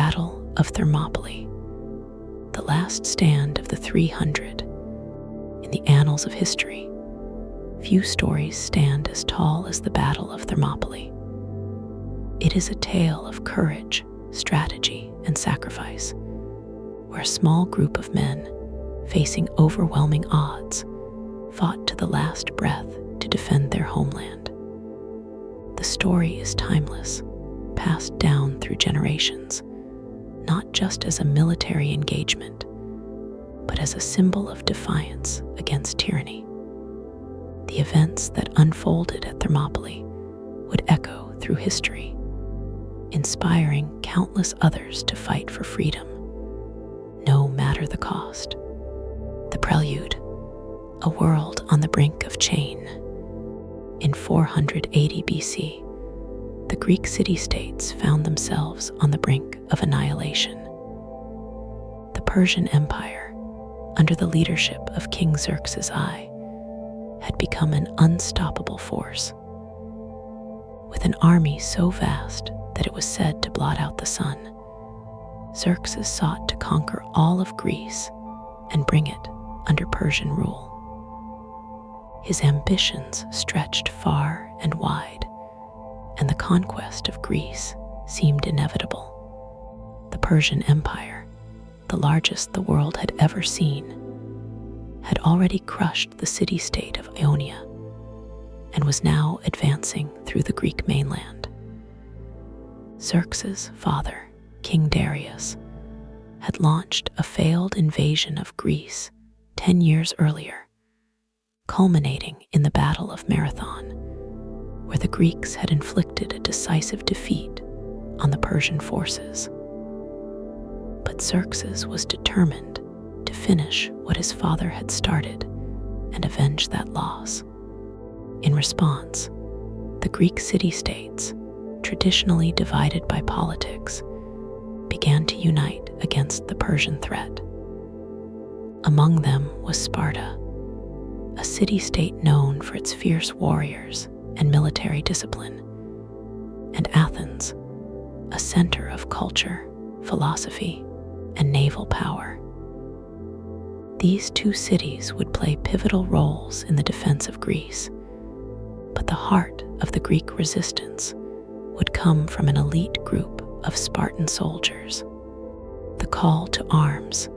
Battle of Thermopylae, the last stand of the 300. In the annals of history, few stories stand as tall as the Battle of Thermopylae. It is a tale of courage, strategy, and sacrifice, where a small group of men, facing overwhelming odds, fought to the last breath to defend their homeland. The story is timeless, passed down through generations, not just as a military engagement, but as a symbol of defiance against tyranny. The events that unfolded at Thermopylae would echo through history, inspiring countless others to fight for freedom, no matter the cost. The prelude, a world on the brink of change. In 480 BC, the Greek city-states found themselves on the brink of annihilation. The Persian Empire, under the leadership of King Xerxes I, had become an unstoppable force. With an army so vast that it was said to blot out the sun, Xerxes sought to conquer all of Greece and bring it under Persian rule. His ambitions stretched far and wide, and the conquest of Greece seemed inevitable. The Persian Empire, the largest the world had ever seen, had already crushed the city-state of Ionia and was now advancing through the Greek mainland. Xerxes' father, King Darius, had launched a failed invasion of Greece 10 years earlier, culminating in the Battle of Marathon, where the Greeks had inflicted a decisive defeat on the Persian forces. But Xerxes was determined to finish what his father had started and avenge that loss. In response, the Greek city-states, traditionally divided by politics, began to unite against the Persian threat. Among them was Sparta, a city-state known for its fierce warriors and military discipline, and Athens, a center of culture, philosophy, and naval power. These two cities would play pivotal roles in the defense of Greece, but the heart of the Greek resistance would come from an elite group of Spartan soldiers. The call to arms,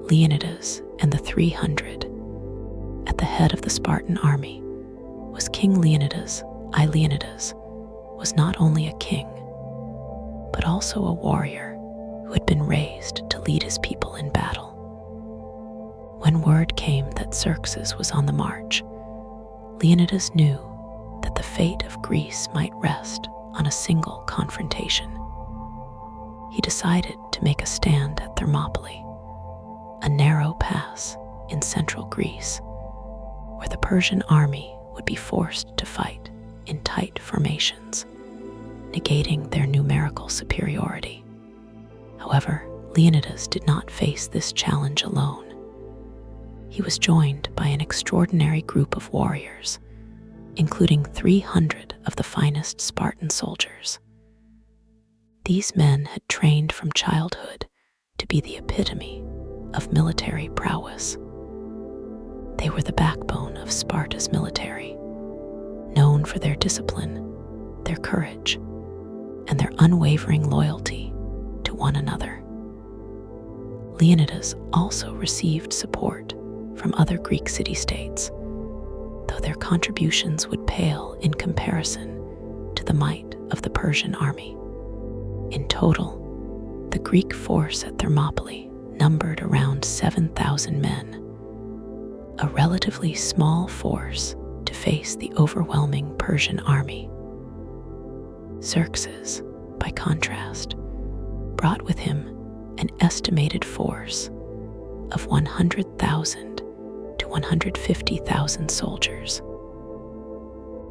Leonidas and the 300. At the head of the Spartan army was King Leonidas. Leonidas was not only a king, but also a warrior who had been raised to lead his people in battle. When word came that Xerxes was on the march, Leonidas knew that the fate of Greece might rest on a single confrontation. He decided to make a stand at Thermopylae, a narrow pass in central Greece, where the Persian army would be forced to fight in tight formations, negating their numerical superiority. However, Leonidas did not face this challenge alone. He was joined by an extraordinary group of warriors, including 300 of the finest Spartan soldiers. These men had trained from childhood to be the epitome of military prowess. They were the backbone of Sparta's military, known for their discipline, their courage, and their unwavering loyalty to one another. Leonidas also received support from other Greek city-states, though their contributions would pale in comparison to the might of the Persian army. In total, the Greek force at Thermopylae numbered around 7,000 men, a relatively small force to face the overwhelming Persian army. Xerxes, by contrast, brought with him an estimated force of 100,000 to 150,000 soldiers.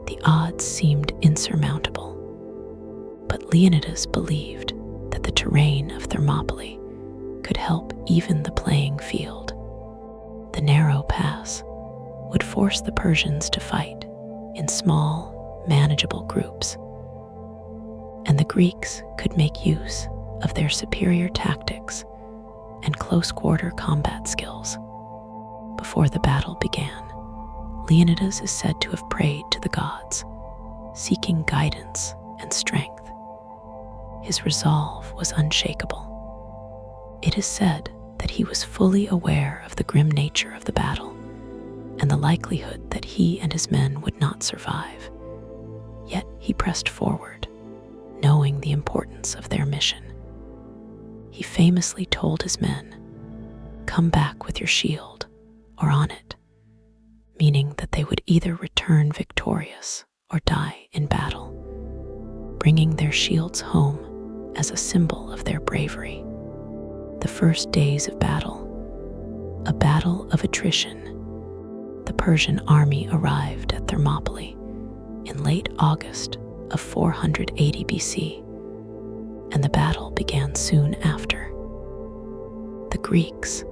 The odds seemed insurmountable, but Leonidas believed that the terrain of Thermopylae could help even the playing field. The narrow pass would force the Persians to fight in small, manageable groups, and the Greeks could make use of their superior tactics and close-quarter combat skills. Before the battle began, Leonidas is said to have prayed to the gods, seeking guidance and strength. His resolve was unshakable. It is said that he was fully aware of the grim nature of the battle and the likelihood that he and his men would not survive. Yet he pressed forward, knowing the importance of their mission. He famously told his men, "Come back with your shield, or on it," meaning that they would either return victorious or die in battle, bringing their shields home as a symbol of their bravery. The first days of battle, a battle of attrition, the Persian army arrived at Thermopylae in late August of 480 BC, and the battle began soon after. The Greeks,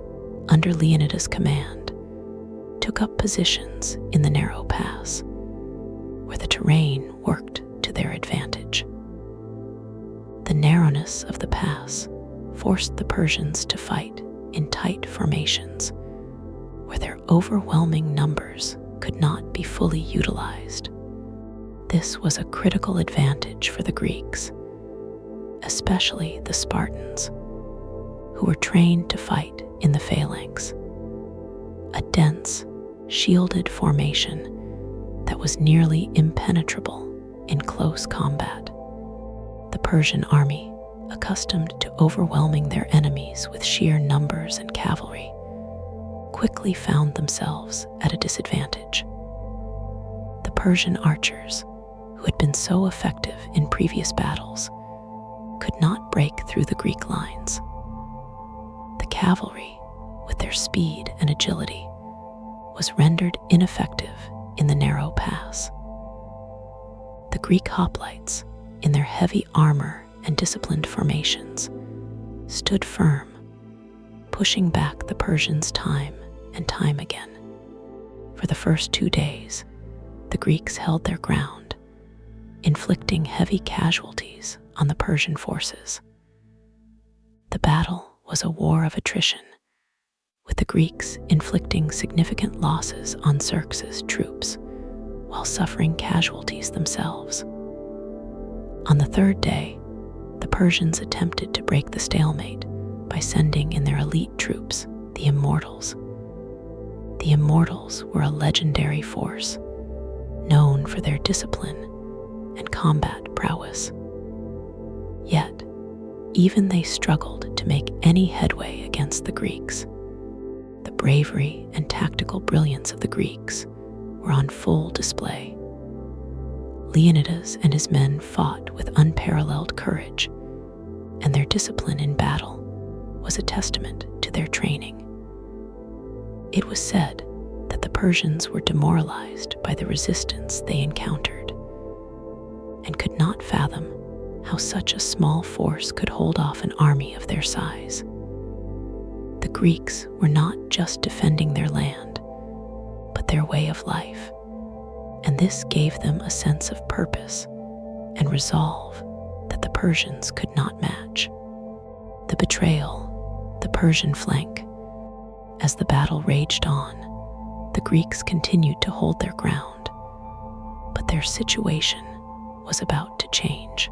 under Leonidas' command, took up positions in the narrow pass, where the terrain worked to their advantage. The narrowness of the pass forced the Persians to fight in tight formations, where their overwhelming numbers could not be fully utilized. This was a critical advantage for the Greeks, especially the Spartans, who were trained to fight in the phalanx, a dense, shielded formation that was nearly impenetrable in close combat. The Persian army, accustomed to overwhelming their enemies with sheer numbers and cavalry, quickly found themselves at a disadvantage. The Persian archers, who had been so effective in previous battles, could not break through the Greek lines. The cavalry, with their speed and agility, was rendered ineffective in the narrow pass. The Greek hoplites, in their heavy armor and disciplined formations, stood firm, pushing back the Persians time and time again. For the first 2 days, the Greeks held their ground, inflicting heavy casualties on the Persian forces. The battle was a war of attrition, with the Greeks inflicting significant losses on Xerxes' troops while suffering casualties themselves. On the 3rd day, the Persians attempted to break the stalemate by sending in their elite troops, the Immortals. The Immortals were a legendary force, known for their discipline and combat prowess. Yet, even they struggled to make any headway against the Greeks. The bravery and tactical brilliance of the Greeks were on full display. Leonidas and his men fought with unparalleled courage, and their discipline in battle was a testament to their training. It was said that the Persians were demoralized by the resistance they encountered and could not fathom how such a small force could hold off an army of their size. The Greeks were not just defending their land, but their way of life, and this gave them a sense of purpose and resolve that the Persians could not match. The betrayal, the Persian flank. As the battle raged on, the Greeks continued to hold their ground, but their situation was about to change.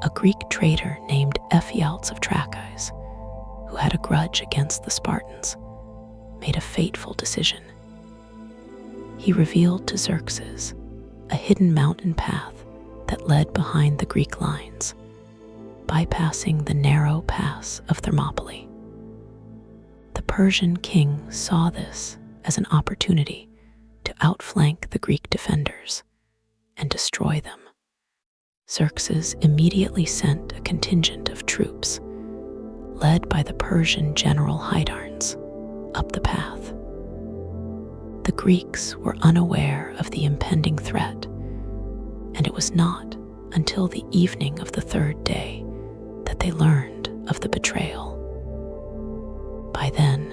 A Greek traitor named Ephialtes of Trachis, who had a grudge against the Spartans, made a fateful decision. He revealed to Xerxes a hidden mountain path that led behind the Greek lines, bypassing the narrow pass of Thermopylae. The Persian king saw this as an opportunity to outflank the Greek defenders and destroy them. Xerxes immediately sent a contingent of troops, led by the Persian general Hydarnes, up the path. The Greeks were unaware of the impending threat, and it was not until the evening of the 3rd day that they learned of the betrayal. By then,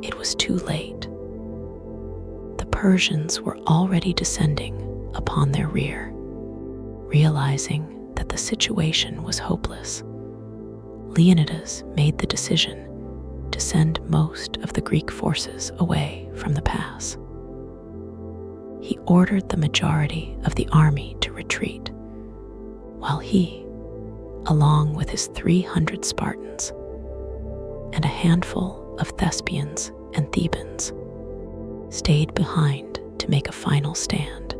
it was too late. The Persians were already descending upon their rear. Realizing that the situation was hopeless, Leonidas made the decision to send most of the Greek forces away from the pass. He ordered the majority of the army to retreat, while he, along with his 300 Spartans and a handful of Thespians and Thebans, stayed behind to make a final stand.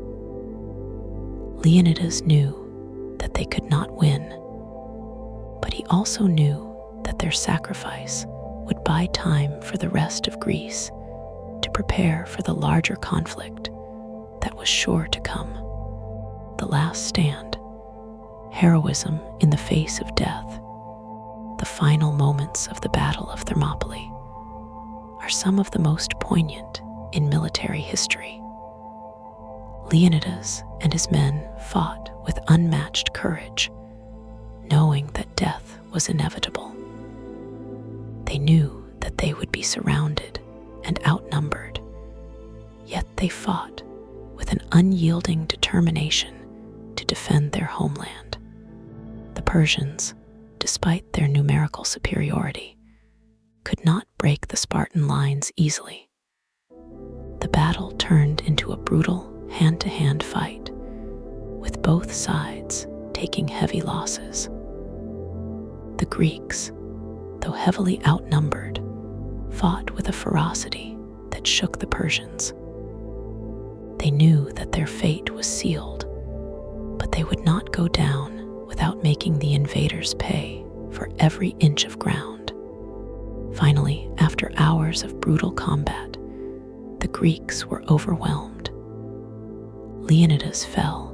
Leonidas knew that they could not win, but he also knew that their sacrifice would buy time for the rest of Greece to prepare for the larger conflict that was sure to come. The last stand, heroism in the face of death, the final moments of the Battle of Thermopylae, are some of the most poignant in military history. Leonidas and his men fought with unmatched courage, knowing that death was inevitable. They knew that they would be surrounded and outnumbered, yet they fought with an unyielding determination to defend their homeland. The Persians, despite their numerical superiority, could not break the Spartan lines easily. The battle turned into a brutal hand-to-hand fight, with both sides taking heavy losses. The Greeks, though heavily outnumbered, fought with a ferocity that shook the Persians. They knew that their fate was sealed, but they would not go down without making the invaders pay for every inch of ground. Finally, after hours of brutal combat, the Greeks were overwhelmed. Leonidas fell,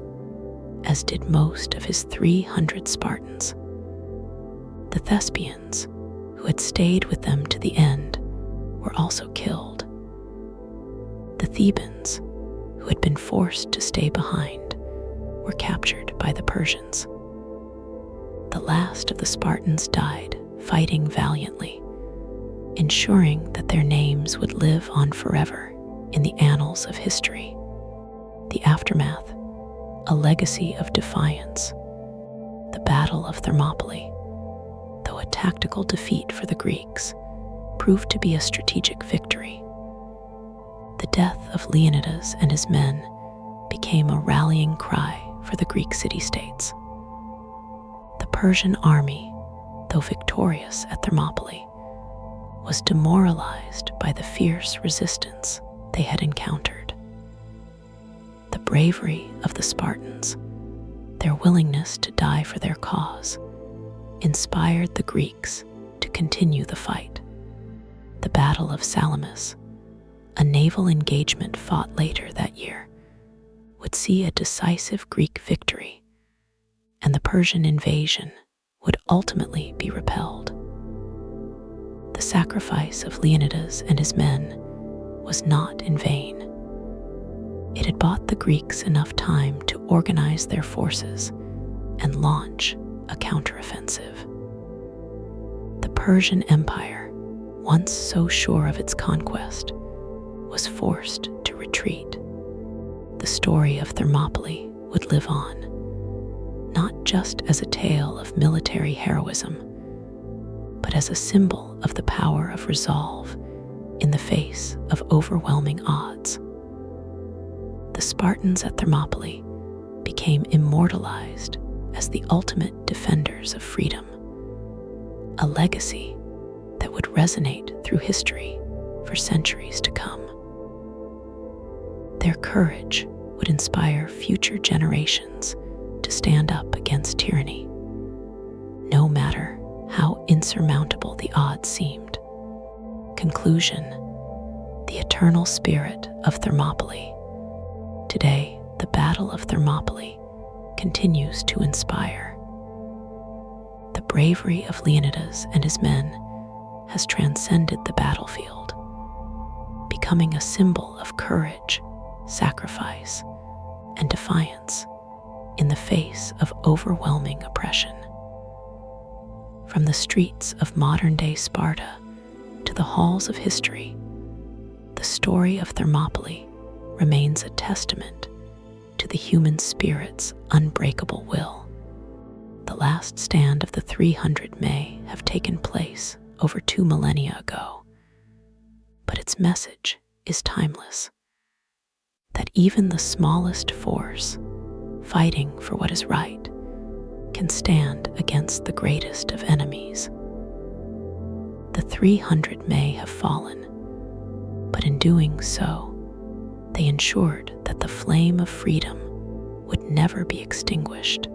as did most of his 300 Spartans. The Thespians, who had stayed with them to the end, were also killed. The Thebans, who had been forced to stay behind, were captured by the Persians. The last of the Spartans died fighting valiantly, ensuring that their names would live on forever in the annals of history. The aftermath, a legacy of defiance. The Battle of Thermopylae, though a tactical defeat for the Greeks, proved to be a strategic victory. The death of Leonidas and his men became a rallying cry for the Greek city-states. The Persian army, though victorious at Thermopylae, was demoralized by the fierce resistance they had encountered. The bravery of the Spartans, their willingness to die for their cause, inspired the Greeks to continue the fight. The Battle of Salamis, a naval engagement fought later that year, would see a decisive Greek victory, and the Persian invasion would ultimately be repelled. The sacrifice of Leonidas and his men was not in vain. It had bought the Greeks enough time to organize their forces and launch a counteroffensive. The Persian Empire, once so sure of its conquest, was forced to retreat. The story of Thermopylae would live on, not just as a tale of military heroism, but as a symbol of the power of resolve in the face of overwhelming odds. The Spartans at Thermopylae became immortalized as the ultimate defenders of freedom, a legacy that would resonate through history for centuries to come. Their courage would inspire future generations to stand up against tyranny, no matter how insurmountable the odds seemed. Conclusion: the eternal spirit of Thermopylae. Today, the Battle of Thermopylae continues to inspire. The bravery of Leonidas and his men has transcended the battlefield, becoming a symbol of courage, sacrifice, and defiance in the face of overwhelming oppression. From the streets of modern-day Sparta to the halls of history, the story of Thermopylae remains a testament to the human spirit's unbreakable will. The last stand of the 300 may have have taken place over 2 millennia ago, but its message is timeless. That even the smallest force, fighting for what is right, can stand against the greatest of enemies. The 300 may have fallen, but in doing so, they ensured that the flame of freedom would never be extinguished.